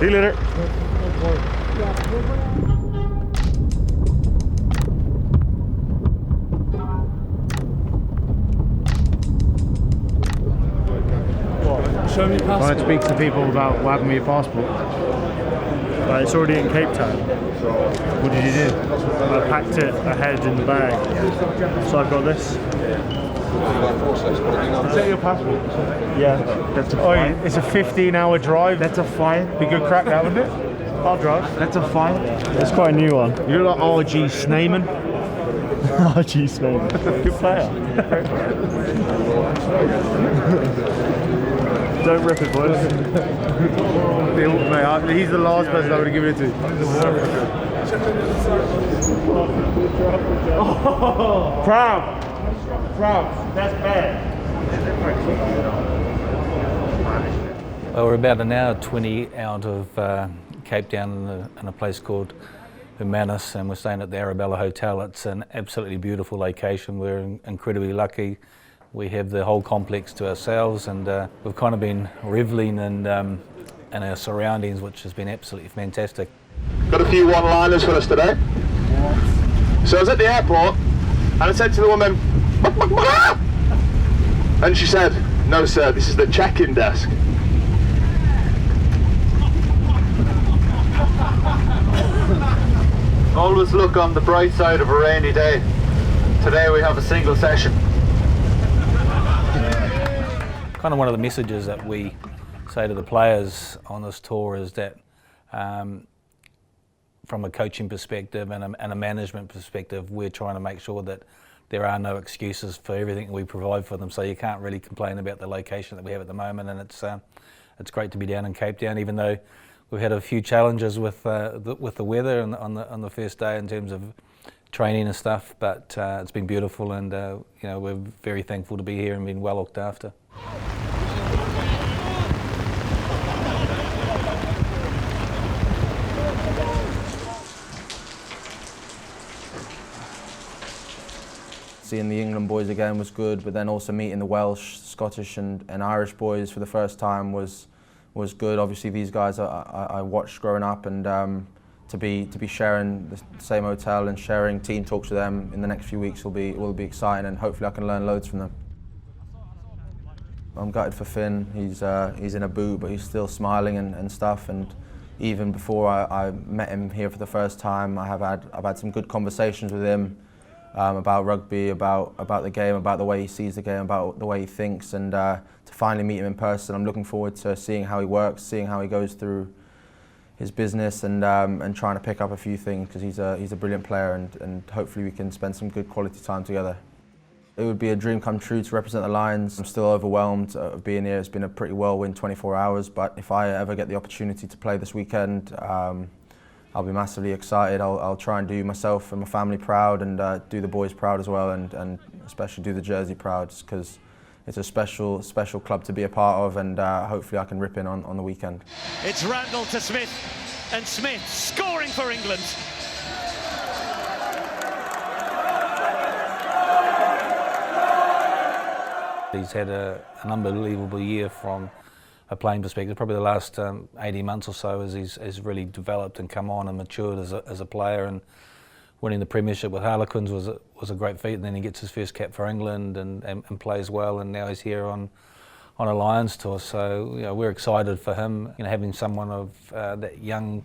See you later. Show me your passport. Trying to speak to people about what happened with your passport. It's already in Cape Town. What did you do? I packed it ahead in the bag. So I've got this. Is that your passport? Yeah, that's a fine. It's a 15-hour drive. That's a fine. Be good crack that, wouldn't it? I'll drive. That's a fine. It's quite a new one. You look like RG Sneyman. RG Sneyman. Good player. Don't rip it, boys. Mate, he's the last person I would have given it to. Oh, proud. That's bad. Well, we're about an hour 20 out of Cape Town in a place called 𝐓𝐡𝐞, and we're staying at the Arabella Hotel. It's an absolutely beautiful location. We're incredibly lucky. We have the whole complex to ourselves, and we've kind of been reveling in our surroundings, which has been absolutely fantastic. Got a few one-liners for us today. So I was at the airport, and I said to the woman, and she said, "No sir, this is the check-in desk." Always look on the bright side of a rainy day. Today we have a single session. Kind of one of the messages that we say to the players on this tour is that from a coaching perspective and a management perspective, we're trying to make sure that there are no excuses for everything we provide for them. So you can't really complain about the location that we have at the moment, and it's great to be down in Cape Town, even though we've had a few challenges with the weather on the first day in terms of training and stuff. But it's been beautiful, and you know, we're very thankful to be here and being well looked after. Seeing the England boys again was good, but then also meeting the Welsh, Scottish and Irish boys for the first time was good. Obviously these guys I watched growing up, and to be sharing the same hotel and sharing team talks with them in the next few weeks will be exciting, and hopefully I can learn loads from them. I'm gutted for Finn. He's in a boot, but he's still smiling and stuff. And even before I met him here for the first time, I've had some good conversations with him about rugby, about the game, about the way he sees the game, about the way he thinks, and to finally meet him in person, I'm looking forward to seeing how he works, seeing how he goes through his business, and trying to pick up a few things, because he's a brilliant player, and hopefully we can spend some good quality time together. It would be a dream come true to represent the Lions. I'm still overwhelmed of being here. It's been a pretty whirlwind 24 hours, but if I ever get the opportunity to play this weekend, I'll be massively excited. I'll try and do myself and my family proud, and do the boys proud as well, and especially do the jersey proud, because it's a special club to be a part of, and hopefully I can rip in on the weekend. It's Randall to Smith, and Smith scoring for England. He's had an unbelievable year from a playing perspective. Probably the last 18 months or so as he's really developed and come on and matured as a player, and winning the premiership with Harlequins was a great feat, and then he gets his first cap for England and plays well, and now he's here on a Lions tour. So you know, we're excited for him, you know, having someone of that young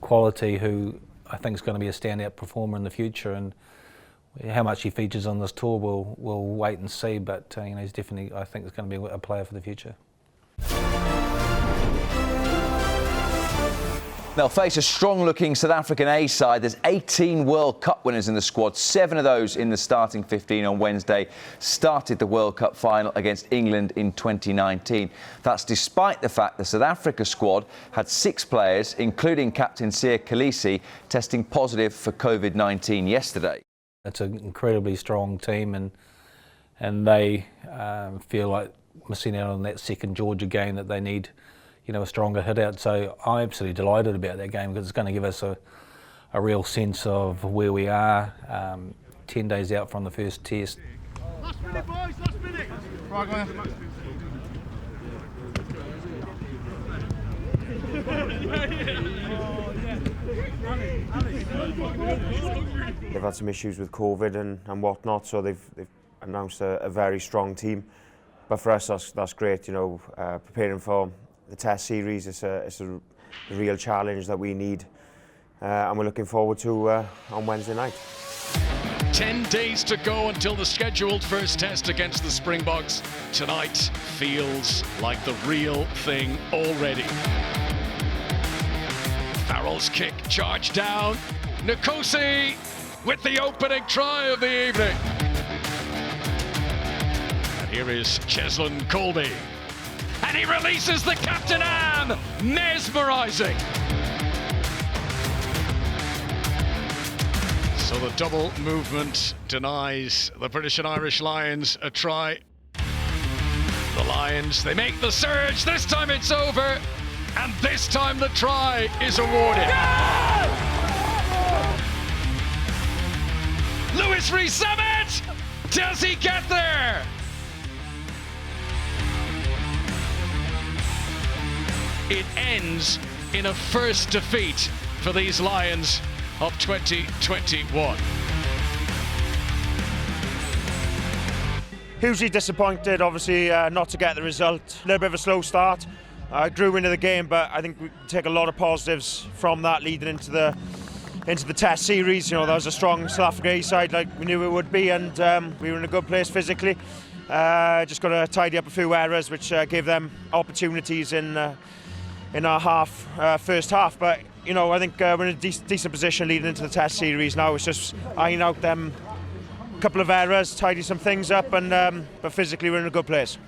quality who I think is going to be a standout performer in the future. And how much he features on this tour, we'll wait and see. But you know, he's definitely, I think, is going to be a player for the future. They'll face a strong-looking South African A side. There's 18 World Cup winners in the squad, 7 of those in the starting 15 on Wednesday. Started the World Cup final against England in 2019. That's despite the fact the South Africa squad had 6 players, including captain 𝐄𝐩𝐢𝐬𝐸 Khaleesi, testing positive for COVID-19 yesterday. It's an incredibly strong team, and they feel like missing out on that second Georgia game, that they need, you know, a stronger hit out. So I'm absolutely delighted about that game, because it's going to give us a real sense of where we are 10 days out from the first test. Last minute, boys, last minute. Right, go ahead. They've had some issues with COVID and whatnot, so they've announced a very strong team. But for us, that's great. You know, preparing for the Test series, it's a real challenge that we need, and we're looking forward to on Wednesday night. 10 days to go until the scheduled first test against the Springboks. Tonight feels like the real thing already. Farrell's kick charged down. Nkosi with the opening try of the evening. And here is Cheslin Colby. And he releases the captain Am. Mesmerising. So the double movement denies the British and Irish Lions a try. The Lions, they make the surge. This time it's over. And this time the try is awarded. Lewis Rees-Zammit! Does he get there? It ends in a first defeat for these Lions of 2021. Hugely disappointed, obviously, not to get the result. A little bit of a slow start. Grew into the game, but I think we take a lot of positives from that leading into the Test series. You know, that was a strong South Africa A side, like we knew it would be, and we were in a good place physically. Just got to tidy up a few errors, which gave them opportunities in our first half. But you know, I think we're in a decent position leading into the Test series now. It's just ironing out them couple of errors, tidy some things up, and but physically we're in a good place.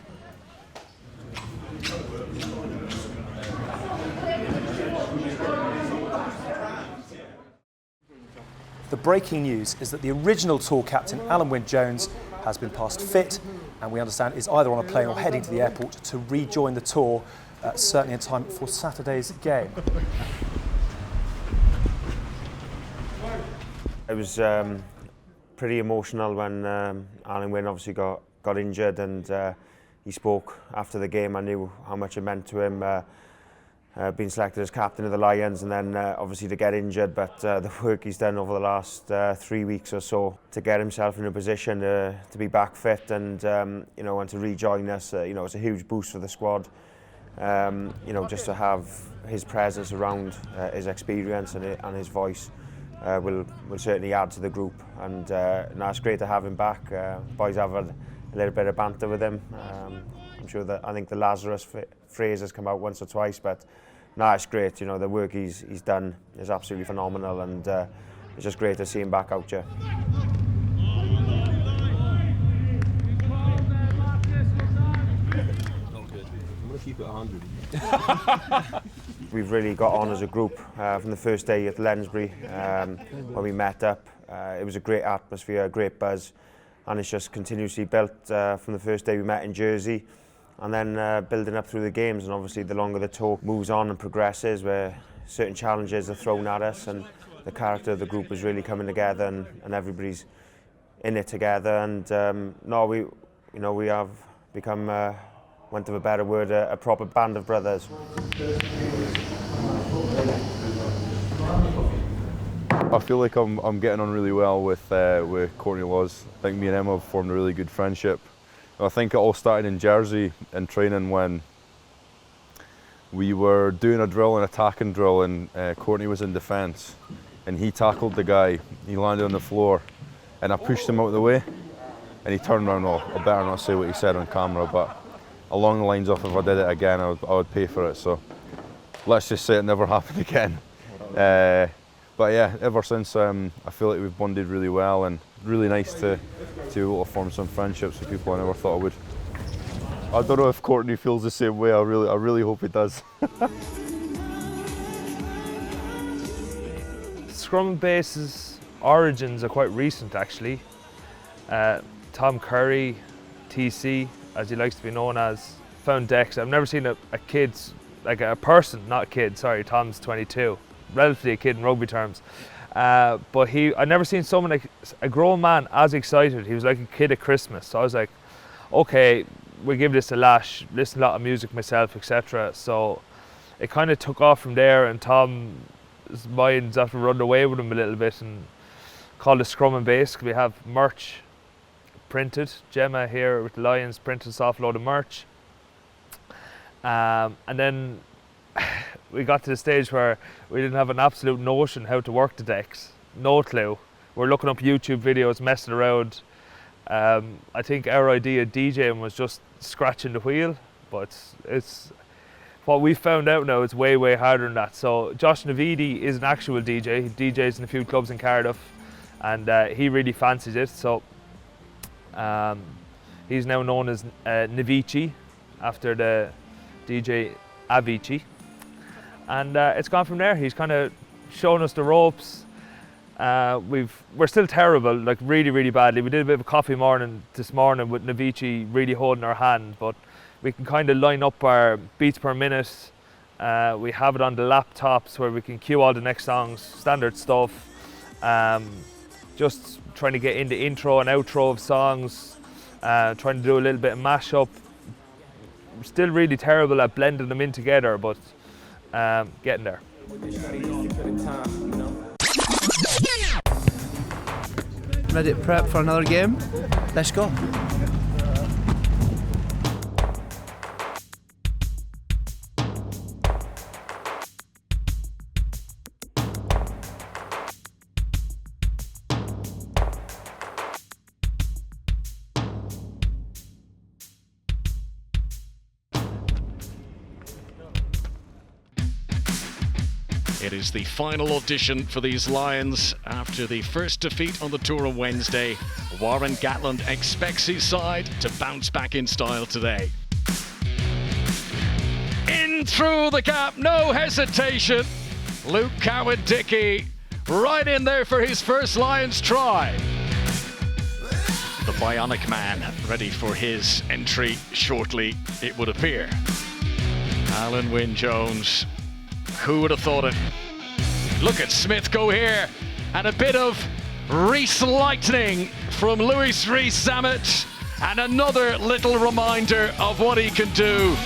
The breaking news is that the original tour captain, Alun Wyn Jones, has been passed fit, and we understand is either on a plane or heading to the airport to rejoin the tour, certainly in time for Saturday's game. It was pretty emotional when Alun Wyn obviously got injured, and he spoke after the game. I knew how much it meant to him. Being selected as captain of the Lions, and then obviously to get injured, but the work he's done over the last 3 weeks or so to get himself in a position to be back fit and you know, and to rejoin us, you know, it's a huge boost for the squad. You know, just to have his presence around, his experience and his voice will certainly add to the group, and no, it's great to have him back. Boys have had a little bit of banter with him. I'm sure that I think the Lazarus phrase has come out once or twice, but no, it's great. You know, the work he's done is absolutely phenomenal, and it's just great to see him back out here. Keep it 100. We've really got on as a group from the first day at Lensbury when we met up. It was a great atmosphere, a great buzz, and it's just continuously built from the first day we met in Jersey, and then building up through the games. And obviously the longer the tour moves on and progresses, where certain challenges are thrown at us, and the character of the group is really coming together, and everybody's in it together. And no, we have become, want of a better word, a proper band of brothers. I feel like I'm getting on really well with Courtney Laws. I think me and Emma have formed a really good friendship. I think it all started in Jersey in training when we were doing a drill, an attacking drill, and Courtney was in defence, and he tackled the guy. He landed on the floor, and I pushed him out of the way, and he turned around. Oh, I better not say what he said on camera, but along the lines of, if I did it again, I would pay for it. So let's just say it never happened again. But yeah, ever since I feel like we've bonded really well, and really nice to be able to form some friendships with people I never thought I would. I don't know if Courtney feels the same way. I really hope he does. Scrum and Base's origins are quite recent, actually. Tom Curry, TC, as he likes to be known as, found Dex. I've never seen a kid, like a person, not a kid, sorry, Tom's 22, relatively a kid in rugby terms. But I'd never seen someone, like a grown man, as excited. He was like a kid at Christmas. So I was like, okay, we'll give this a lash, listen to a lot of music myself, etc. So it kind of took off from there, and Tom's mind's after run away with him a little bit and called it Scrum and Base. We have merch printed. Gemma here with the Lions printed us off a load of merch. And then we got to the stage where we didn't have an absolute notion how to work the decks. No clue. We're looking up YouTube videos, messing around. I think our idea of DJing was just scratching the wheel, but it's what we found out now, it's way, way harder than that. So Josh Navidi is an actual DJ. He DJs in a few clubs in Cardiff, and he really fancies it. So he's now known as Navici, after the DJ Avicii. And it's gone from there. He's kind of shown us the ropes. We're still terrible, like really, really badly. We did a bit of a coffee morning this morning with Navici really holding our hand, but we can kind of line up our beats per minute. We have it on the laptops where we can cue all the next songs, standard stuff. Just trying to get in the intro and outro of songs, trying to do a little bit of mashup. We're still really terrible at blending them in together, but getting there. Ready to prep for another game? Let's go. It is the final audition for these Lions after the first defeat on the tour on Wednesday. Warren Gatland expects his side to bounce back in style today. In through the gap, no hesitation. Luke Cowan-Dickey right in there for his first Lions try. The Bionic Man ready for his entry shortly, it would appear. Alun Wyn Jones. Who would have thought it? Look at Smith go here, and a bit of Reese Lightning from Louis Rees-Zammit, and another little reminder of what he can do.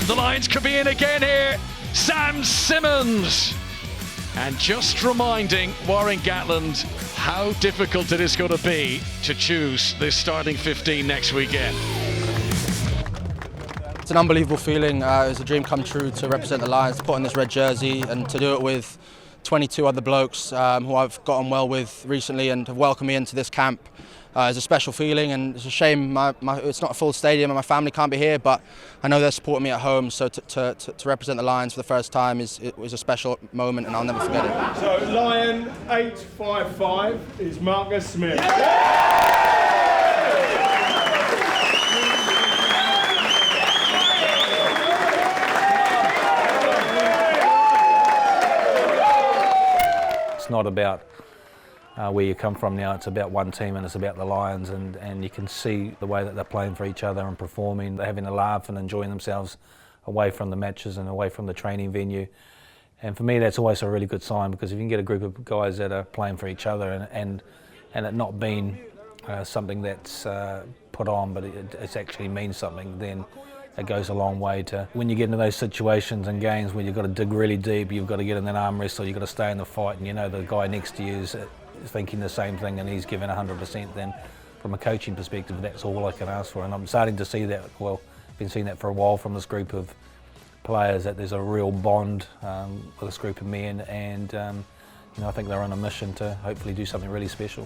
The Lions could be in again here. Sam Simmons, and just reminding Warren Gatland how difficult it is going to be to choose this starting 15 next weekend. It's an unbelievable feeling. It was a dream come true to represent the Lions, to put on this red jersey and to do it with 22 other blokes who I've got on well with recently and have welcomed me into this camp. It's a special feeling, and it's a shame it's not a full stadium and my family can't be here, but I know they're supporting me at home, so to represent the Lions for the first time it was a special moment, and I'll never forget it. So Lion 855 is Marcus Smith. It's not about where you come from now, it's about one team and it's about the Lions, and you can see the way that they're playing for each other and performing. They're having a laugh and enjoying themselves away from the matches and away from the training venue. And for me that's always a really good sign, because if you can get a group of guys that are playing for each other and it not being something that's put on, but it actually means something, then it goes a long way to when you get into those situations and games where you've got to dig really deep, you've got to get in that arm wrestle, you've got to stay in the fight, and you know the guy next to you is thinking the same thing and he's giving 100%, then from a coaching perspective that's all I can ask for. And I'm starting to see that, well, I've been seeing that for a while from this group of players, that there's a real bond with this group of men, and you know, I think they're on a mission to hopefully do something really special.